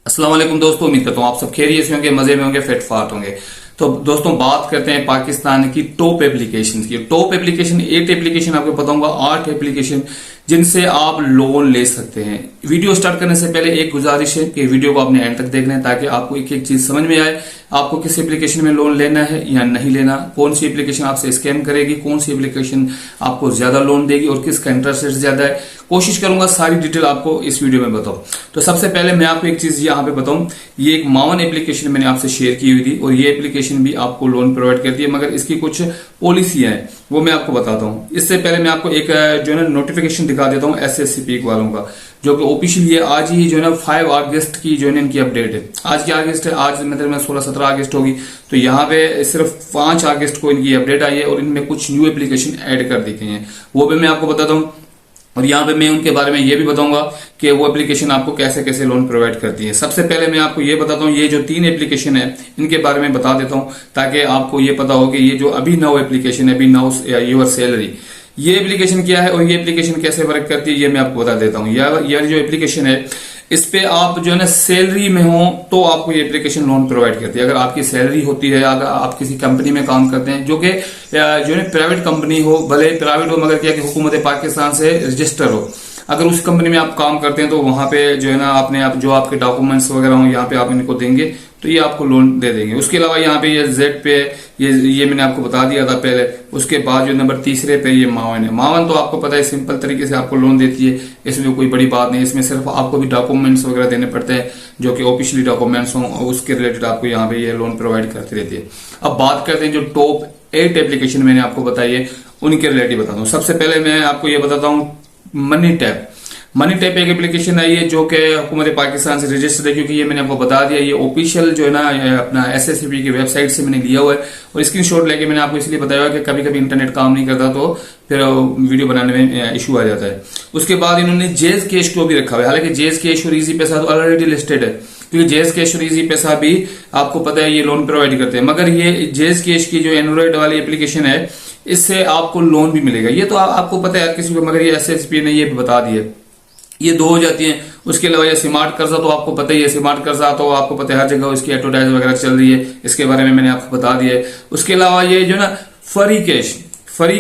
अस्सलाम वालेकुम दोस्तों, उम्मीद करता हूँ आप सब खैरियत से होंगे, मजे में होंगे, फिट फाट होंगे। तो दोस्तों बात करते हैं पाकिस्तान की टॉप एप्लीकेशन की। टॉप एप्लीकेशन 8 एप्लीकेशन आपको बताऊंगा, 8 एप्लीकेशन जिनसे आप लोन ले सकते हैं। वीडियो स्टार्ट करने से पहले एक गुजारिश है कि वीडियो को आपने एंड तक देखना है ताकि आपको एक एक चीज समझ में आए, आपको किस एप्लीकेशन में लोन लेना है या नहीं लेना, कौन सी एप्लीकेशन आपसे स्कैम करेगी, कौन सी एप्लीकेशन आपको ज्यादा लोन देगी और किसका इंटरेस्ट रेट ज्यादा है। कोशिश करूंगा सारी डिटेल आपको इस वीडियो में बताऊं। तो सबसे पहले मैं आपको एक चीज यहाँ पे बताऊं, ये एक मावन एप्लीकेशन मैंने आपसे शेयर की हुई थी और ये एप्लीकेशन भी आपको लोन प्रोवाइड करती है, मगर इसकी कुछ पॉलिसियां हैं वो मैं आपको बताता हूं। इससे पहले मैं आपको एक जो है ना नोटिफिकेशन दिखा देता हूं SSCP वालों का, जो कि ऑफिशियल ये आज ही जो है ना 5 अगस्त की जो है इनकी अपडेट है। आज की अगस्त है, आज मतलब 16-17 अगस्त होगी, तो यहाँ पे सिर्फ 5 अगस्त को इनकी अपडेट आई है और इनमें कुछ न्यू एप्लीकेशन ऐड कर दी गई है, वो भी मैं आपको बताता हूँ। और यहाँ पे मैं उनके बारे में ये भी बताऊंगा कि वो एप्लीकेशन आपको कैसे कैसे लोन प्रोवाइड करती है। सबसे पहले मैं आपको ये बताता हूँ, ये जो 3 एप्लीकेशन है इनके बारे में बता देता हूँ ताकि आपको ये पता हो कि ये जो अभी नाउ एप्लीकेशन है, अभी नाउ योर सैलरी, ये एप्लीकेशन क्या है और ये एप्लीकेशन कैसे वर्क करती है, ये मैं आपको बता देता हूँ। यह जो एप्लीकेशन है इस पे आप जो है ना सैलरी में हो तो आपको ये एप्लीकेशन लोन प्रोवाइड करती है। अगर आपकी सैलरी होती है, अगर आप किसी कंपनी में काम करते हैं जो कि जो है प्राइवेट कंपनी हो, भले प्राइवेट हो मगर क्या कि हुकूमत पाकिस्तान से रजिस्टर हो, अगर उस कंपनी में आप काम करते हैं तो वहां पे जो है ना आपने आप जो आपके डॉक्यूमेंट्स वगैरह हो यहाँ पे आप इनको देंगे तो ये आपको लोन दे देंगे। उसके अलावा यहाँ पे ये जेड पे ये मैंने आपको बता दिया था पहले। उसके बाद जो नंबर तीसरे पे ये मावन है। मावन तो आपको पता है सिंपल तरीके से आपको लोन देती है, इसमें कोई बड़ी बात नहीं। इसमें सिर्फ आपको भी डॉक्यूमेंट्स वगैरह देने पड़ते हैं जो कि ऑफिशियली डॉक्यूमेंट्स हों, उसके रिलेटेड आपको यहाँ पे ये लोन प्रोवाइड करती रहती है। अब बात करते हैं जो टॉप 8 एप्लीकेशन मैंने आपको बताई है उनके रिलेटेड बताता हूँ। सबसे पहले मैं आपको ये बताता हूँ मनी टैप। मनी टैप एक एप्लीकेशन आई है जो कि हुकूमत पाकिस्तान से रजिस्टर्ड है, क्योंकि ये मैंने आपको बता दिया ये ऑफिशियल जो है ना अपना SSCP की वेबसाइट से मैंने लिया हुआ है और स्क्रीनशॉट लेके मैंने आपको इसलिए बताया कि कभी कभी इंटरनेट काम नहीं करता तो फिर वीडियो बनाने में इशू आ जाता है। उसके बाद इन्होंने जेज कैश को भी रखा हुआ है, हालांकि जेज कैश और इजी पैसा तो ऑलरेडी लिस्टेड है, क्योंकि जेज कैश और इजी पैसा भी आपको पता है ये लोन प्रोवाइड करते हैं। मगर ये जेज कैश की जो एंड्रॉइड वाली एप्लीकेशन है इससे आपको लोन भी मिलेगा, ये तो आपको पता है किसी को, मगर ये SSCP ने ये भी बता दिया, ये 2 हो जाती हैं। उसके अलावा ये स्मार्ट कर्जा तो आपको पता ही है, स्मार्ट कर्जा तो आपको पता है हर जगह इसकी एडवर्टाइज वगैरह चल रही है, इसके बारे में मैंने आपको बता दिया है। उसके अलावा ये जो ना फरी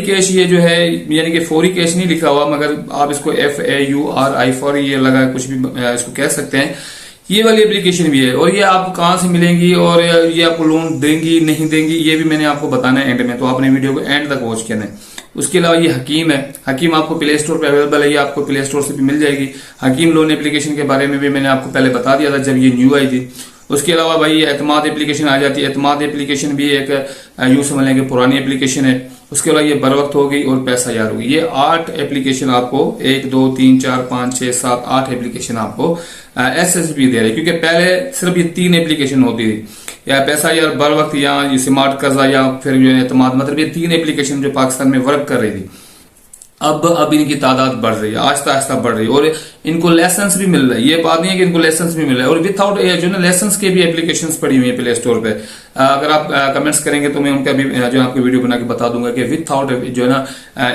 कैश ये जो है यानी कि फौरी कैश नहीं लिखा हुआ मगर आप इसको FAURI फॉर ये लगा कुछ भी इसको कह सकते हैं, ये वाली एप्लीकेशन भी है। और ये आपको कहां से मिलेंगी और ये आपको लोन देंगी नहीं देंगी ये भी मैंने आपको बताना है एंड में, तो आपने वीडियो को एंड तक वॉच करना है। उसके अलावा ये हकीम है, हकीम आपको प्ले स्टोर पे अवेलेबल है, ये आपको प्ले स्टोर से भी मिल जाएगी। हकीम लोन एप्लीकेशन के बारे में भी मैंने आपको पहले बता दिया था जब ये न्यू आई थी। उसके अलावा भाई ये एतमाद एप्लीकेशन आ जाती है। एतमाद एप्लीकेशन भी एक यूं समझ लेंगे पुरानी एप्लीकेशन है। उसके अलावा ये बर वक्त हो गई और पैसा यार हो गई। ये 8 एप्लीकेशन आपको 1 2 3 4 5 6 7 8 एप्लीकेशन आपको SSCP दे रहे, क्योंकि पहले सिर्फ ये 3 एप्लीकेशन होती थी, या पैसा यार बर वक्त या स्मार्ट कर्जा या फिर जो एतमाद, मतलब ये 3 एप्लीकेशन जो पाकिस्तान में वर्क कर रही थी। अब इनकी तादाद बढ़ रही है, आहिस्ता आहिस्ता बढ़ रही है और इनको लाइसेंस भी मिल रहा है। ये बात नहीं है कि इनको लाइसेंस भी मिल रहा है और विदाउट जो है लाइसेंस के भी एप्लीकेशंस पड़ी हुई है प्ले स्टोर पे। अगर आप कमेंट्स करेंगे तो मैं उनका भी जो आपको वीडियो बना के बता दूंगा कि विदाउट जो है ना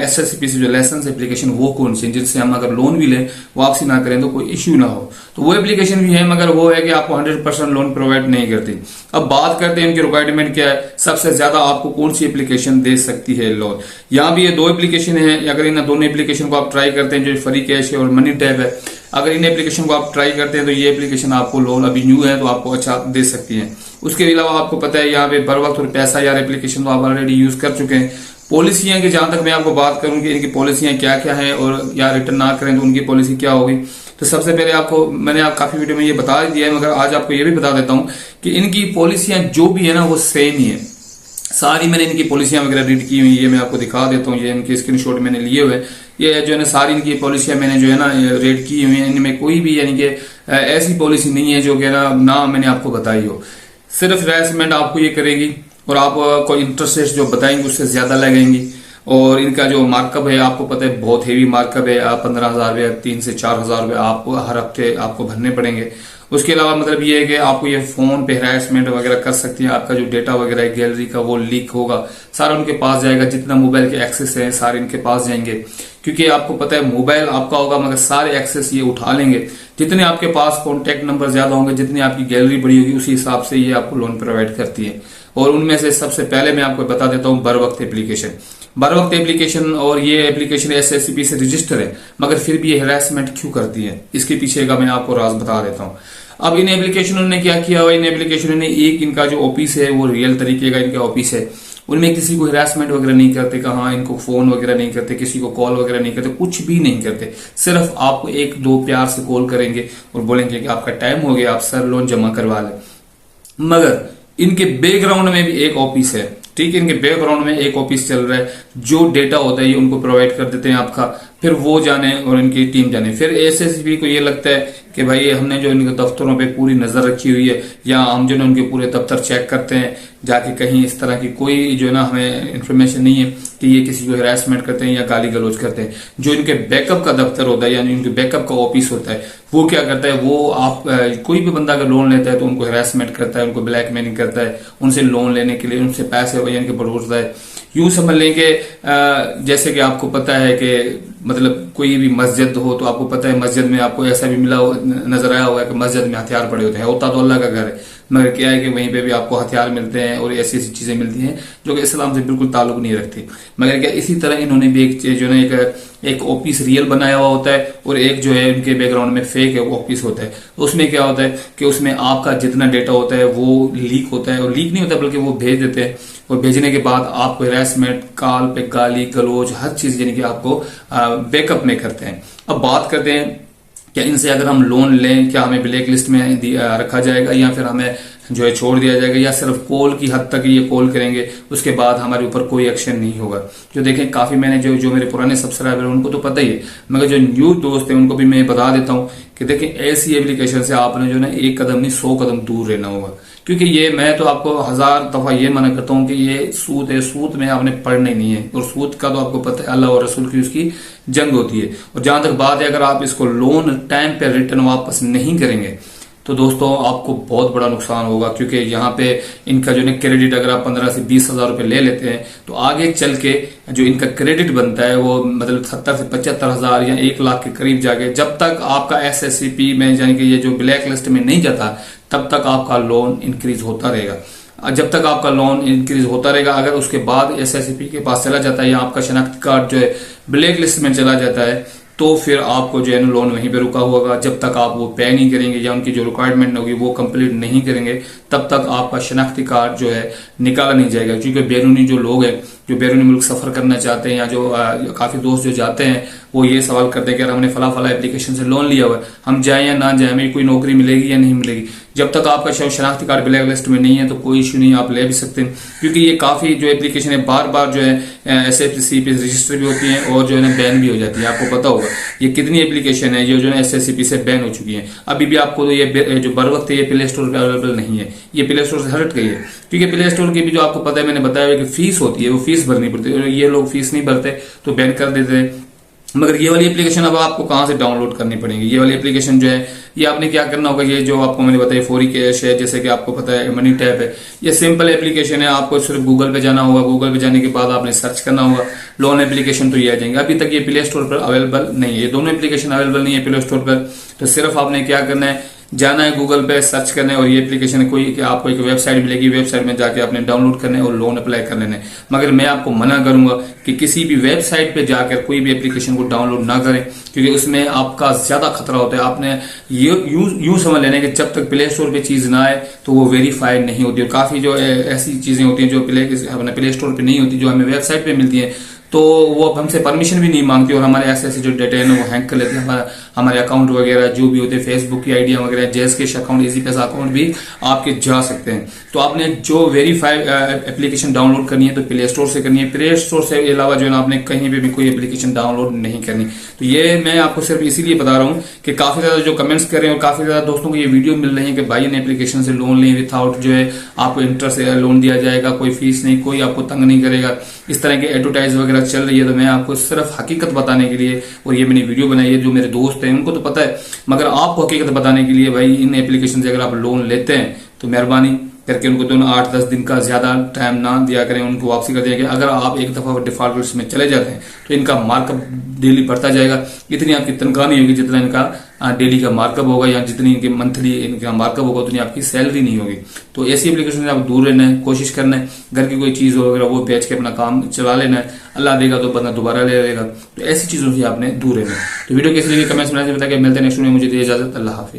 SSCP से जो लाइसेंस एप्लीकेशन वो कौन सी, जिनसे हम अगर लोन भी लें वापसी ना करें तो कोई इश्यू ना हो, तो वो एप्लीकेशन भी है, मगर वो है कि आपको 100% लोन प्रोवाइड नहीं करती। अब बात करते हैं इनकी रिक्वायरमेंट क्या है, सबसे ज्यादा आपको कौन सी एप्लीकेशन दे सकती है लोन। यहाँ भी ये 2 एप्लीकेशन है, अगर इन दोनों एप्लीकेशन को आप ट्राई करते हैं जो फरी कैश है और मनी टैप है, अगर इन एप्लीकेशन को आप ट्राई करते हैं तो ये एप्लीकेशन आपको लोन अभी न्यू है तो आपको अच्छा दे सकती है। उसके अलावा आपको पता है यहाँ पे बर वक्त और पैसा यार एप्लीकेशन तो आप ऑलरेडी यूज कर चुके हैं। पॉलिसियां की जहां तक मैं आपको बात करूं कि इनकी पॉलिसियां क्या क्या है और या रिटर्न ना करें तो उनकी पॉलिसी क्या होगी, तो सबसे पहले आपको मैंने काफी वीडियो में ये बता दिया है, मगर आज आपको ये भी बता देता हूं कि इनकी पॉलिसियां जो भी है ना वो सेम ही है। सारी मैंने इनकी पॉलिसियां वगैरह रीड की हुई, ये मैं आपको दिखा देता हूँ, ये इनके स्क्रीनशॉट मैंने लिए हुए। ये जो है ना सारी इनकी पॉलिसियां मैंने जो है ना रीड की हुई है, इनमें कोई भी यानी कि ऐसी पॉलिसी नहीं है जो कि ना मैंने आपको बताई हो। सिर्फ हरासमेंट आपको ये करेगी और आपको इंटरेस्ट रेट जो बताएंगे उससे ज्यादा लगेंगी। और इनका जो मार्कअप है आपको पता है बहुत हेवी मार्कअप है, आप 15,000 रुपये 3 से 4,000 रुपये आपको हर हफ्ते आपको भरने पड़ेंगे। उसके अलावा मतलब ये है कि आपको ये फोन पे हरासमेंट वगैरह कर सकती है, आपका जो डेटा वगैरह है गैलरी का वो लीक होगा, सारा उनके पास जाएगा, जितना मोबाइल के एक्सेस है सारे इनके पास जाएंगे। क्योंकि आपको पता है मोबाइल आपका होगा मगर सारे एक्सेस ये उठा लेंगे। जितने आपके पास कॉन्टेक्ट नंबर ज्यादा होंगे, जितनी आपकी गैलरी बड़ी होगी, उसी हिसाब से ये आपको लोन प्रोवाइड करती है। और उनमें से सबसे पहले मैं आपको बता देता हूं बरवक्त एप्लीकेशन। बरवक्त एप्लीकेशन, और ये एप्लीकेशन एसएससीपी से रजिस्टर है, मगर फिर भी ये हरासमेंट क्यों करती है, इसके पीछे का मैं आपको राज बता देता हूं। अब इन एप्लीकेशनों ने क्या किया हुआ, इन एप्लीकेशनों ने एक इनका जो ऑफिस है वो रियल तरीके का इनका ऑफिस है, उनमें किसी को हरासमेंट वगैरह नहीं करते, कहा इनको फोन वगैरह नहीं करते, किसी को कॉल वगैरह नहीं करते, कुछ भी नहीं करते। सिर्फ आपको एक दो प्यार से कॉल करेंगे और बोलेंगे कि आपका टाइम हो गया, आप सर लोन जमा करवा लें। मगर इनके बैकग्राउंड में भी एक ऑफिस है, ठीक है, इनके बैकग्राउंड में एक ऑफिस चल रहा है, जो डेटा होता है ये उनको प्रोवाइड कर देते हैं आपका, फिर वो जाने और इनकी टीम जाने। फिर एसएसपी को ये लगता है कि भाई हमने जो इनके दफ्तरों पे पूरी नजर रखी हुई है, या हम जो है उनके पूरे दफ्तर चेक करते हैं जाके, कहीं इस तरह की कोई जो है ना हमें इंफॉर्मेशन नहीं है कि ये किसी को हरासमेंट करते हैं या गाली गलौज करते हैं। जो इनके बैकअप का दफ्तर होता है, यानी इनके बैकअप का ऑफिस होता है, वो क्या करता है, वो आप कोई भी बंदा अगर लोन लेता है तो उनको हरासमेंट करता है, उनको ब्लैकमेलिंग करता है, उनसे लोन लेने के लिए उनसे पैसे यानी कि बटोरता है। यूं समझ लेंगे जैसे कि आपको पता है कि मतलब कोई भी मस्जिद हो तो आपको पता है मस्जिद में आपको ऐसा भी मिला नजर आया होगा कि मस्जिद में हथियार पड़े होते हैं, होता तो अल्लाह का घर है, मगर क्या है कि वहीं पे भी आपको हथियार मिलते हैं और ऐसी ऐसी चीजें मिलती हैं जो कि इस्लाम से बिल्कुल ताल्लुक नहीं रखती। मगर क्या इसी तरह इन्होंने भी एक जो है एक ऑफिस रियल बनाया हुआ होता है, और एक जो है उनके बैकग्राउंड में फेक है ऑफिस होता है। तो उसमें क्या होता है कि उसमें आपका जितना डेटा होता है वो लीक होता है, और लीक नहीं होता बल्कि वो भेज देते हैं, और भेजने के बाद आपको हरासमेंट, कॉल पे गाली गलौज, हर चीज यानी कि आपको बैकअप में करते हैं। अब बात करते हैं क्या इनसे अगर हम लोन लें, क्या हमें ब्लैक लिस्ट में रखा जाएगा, या फिर हमें जो है छोड़ दिया जाएगा, या सिर्फ कॉल की हद तक ये कॉल करेंगे, उसके बाद हमारे ऊपर कोई एक्शन नहीं होगा। जो देखें काफी मैंने जो मेरे पुराने सब्सक्राइबर उनको तो पता ही है, मगर जो न्यू दोस्त है उनको भी मैं बता देता हूं कि देखें ऐसी एप्लीकेशन से आपने जो है एक कदम नहीं 100 कदम दूर रहना होगा। क्योंकि ये मैं तो आपको 1000 दफा ये मना करता हूं कि ये सूद है, सूद में आपने पढ़ना ही नहीं है, और सूद का तो आपको पता है अल्लाह और रसूल की उसकी जंग होती है। और जहां तक बात है अगर आप इसको लोन टाइम पे रिटर्न वापस नहीं करेंगे तो दोस्तों आपको बहुत बड़ा नुकसान होगा। क्योंकि यहाँ पे इनका जो है क्रेडिट अगर आप 15 से 20 हजार रुपए ले लेते हैं तो आगे चल के जो इनका क्रेडिट बनता है वो मतलब 70 से 75 हजार या 1 लाख के करीब जाके, जब तक आपका एसएससीपी में यानी कि ये जो ब्लैक लिस्ट में नहीं जाता तब तक आपका लोन इंक्रीज होता रहेगा। जब तक आपका लोन इंक्रीज होता रहेगा, अगर उसके बाद एसएससीपी के पास चला जाता है या आपका शनाख्ती कार्ड जो है ब्लैक लिस्ट में चला जाता है, तो फिर आपको जो है लोन वहीं पे रुका होगा। जब तक आप वो पे नहीं करेंगे या उनकी जो रिक्वायरमेंट होगी वो कंप्लीट नहीं करेंगे, तब तक आपका शनाख्ती कार्ड जो है निकाला नहीं जाएगा। क्योंकि बैरूनी जो लोग हैं जो बैरूनी मुल्क सफर करना चाहते हैं, या जो काफी दोस्त जो जाते हैं वो ये सवाल करते हैं कि हमने फला फला एप्लीकेशन से लोन लिया हुआ है, हम जाएं या ना जाएं, हमें कोई नौकरी मिलेगी या नहीं मिलेगी। जब तक आपका शनाख्ती कार्ड ब्लैक लिस्ट में नहीं है तो कोई इश्यू नहीं, आप ले भी सकते हैं। क्योंकि ये काफी जो एप्लीकेशन है बार बार जो है एसएससीपी पे रजिस्टर भी होती है और जो है बैन भी हो जाती है। आपको पता होगा ये कितनी एप्लीकेशन है जो है एसएससीपी से बैन हो चुकी है। अभी भी आपको तो ये जो बरवक्त है ये प्ले स्टोर पे अवेलेबल नहीं है, ये प्ले स्टोर से हट गई है। क्योंकि प्ले स्टोर की भी जो आपको पता है, मैंने बताया कि फीस होती है, वो फीस भरनी पड़ती है, ये लोग फीस नहीं भरते तो बैन कर देते हैं। मगर ये वाली एप्लीकेशन अब आपको कहां से डाउनलोड करनी पड़ेगी। ये वाली एप्लीकेशन जो है ये आपने क्या करना होगा, ये जो आपको मैंने बताया फौरी कैश है, जैसे कि आपको पता है मनी टैप है, ये सिंपल एप्लीकेशन है। आपको सिर्फ गूगल पे जाना होगा, गूगल पे जाने के बाद आपने सर्च करना होगा लोन एप्लीकेशन, तो ये आ जाएंगे। अभी तक ये प्ले स्टोर पर अवेलेबल नहीं है, ये दोनों एप्लीकेशन अवेलेबल नहीं है प्ले स्टोर पर। तो सिर्फ आपने क्या करना है, जाना है गूगल पे, सर्च करना है, और ये एप्लीकेशन कोई कि आपको एक वेबसाइट मिलेगी, वेबसाइट में जाके आपने डाउनलोड करना है और लोन अप्लाई कर लेना है। मगर मैं आपको मना करूंगा कि किसी भी वेबसाइट पे जाकर कोई भी एप्लीकेशन को डाउनलोड ना करें, क्योंकि उसमें आपका ज्यादा खतरा होता है। आपने यूं समझ लेना है कि जब तक प्ले स्टोर पे चीज ना आए तो वो वेरीफाइड नहीं होती। और काफी जो ऐसी चीजें होती हैं जो प्ले स्टोर पे नहीं होती, जो हमें वेबसाइट पे मिलती है, तो वो अब हमसे परमिशन भी नहीं मांगती और हमारे ऐसे जो डेटा है ना वो हैक कर लेते हैं। हमारे अकाउंट वगैरह जो भी होते हैं, फेसबुक की आईडिया वगैरह, जैस कैश अकाउंट, इजी पैसा अकाउंट भी आपके जा सकते हैं। तो आपने जो वेरीफाइड एप्लीकेशन डाउनलोड करनी है तो प्ले स्टोर से करनी है। प्ले स्टोर से अलावा जो है ना आपने कहीं पे भी कोई एप्लीकेशन डाउनलोड नहीं करनी। तो ये मैं आपको सिर्फ इसीलिए बता रहा हूँ कि काफी ज्यादा जो कमेंट्स कर रहे हैं और काफी ज्यादा दोस्तों को ये वीडियो मिल रही है कि भाई इन एप्लीकेशन से लोन लें विथआउट जो है आपको इंटरेस्ट लोन दिया जाएगा, कोई फीस नहीं, कोई आपको तंग नहीं करेगा, इस तरह की एडवर्टाइज वगैरह चल रही है। तो मैं आपको सिर्फ हकीकत बताने के लिए और ये मैंने वीडियो बनाई है। जो मेरे दोस्त हैं उनको तो पता है, मगर आपको हकीकत बताने के लिए भाई इन एप्लीकेशन से अगर आप लोन लेते हैं तो मेहरबानी करके उनको दोनों 8-10 दिन का ज्यादा टाइम ना दिया करें, उनको वापसी कर दिया करें। अगर आप एक दफा डिफॉल्ट लिस्ट में चले जाते हैं तो इनका मार्कअप डेली बढ़ता जाएगा। इतनी आपकी तनख्वाह नहीं होगी जितना इनका डेली का मार्कअप होगा, या जितनी इनके मंथली इनका मार्कअप होगा उतनी आपकी सैलरी नहीं होगी। तो ऐसी एप्लीकेशन से आप दूर रहना है, कोशिश करना है। घर की कोई चीज वगैरह वो बेच के अपना काम चला लेना है, अल्लाह देगा तो बंदा दोबारा ले लेगा। तो ऐसी चीजों से आपने दूर रहना है। तो वीडियो कैसी लगी कमेंट्स में बताइए। मिलते हैं नेक्स्ट वीडियो में, मुझे दीजिए इजाजत, अल्लाह हाफिज।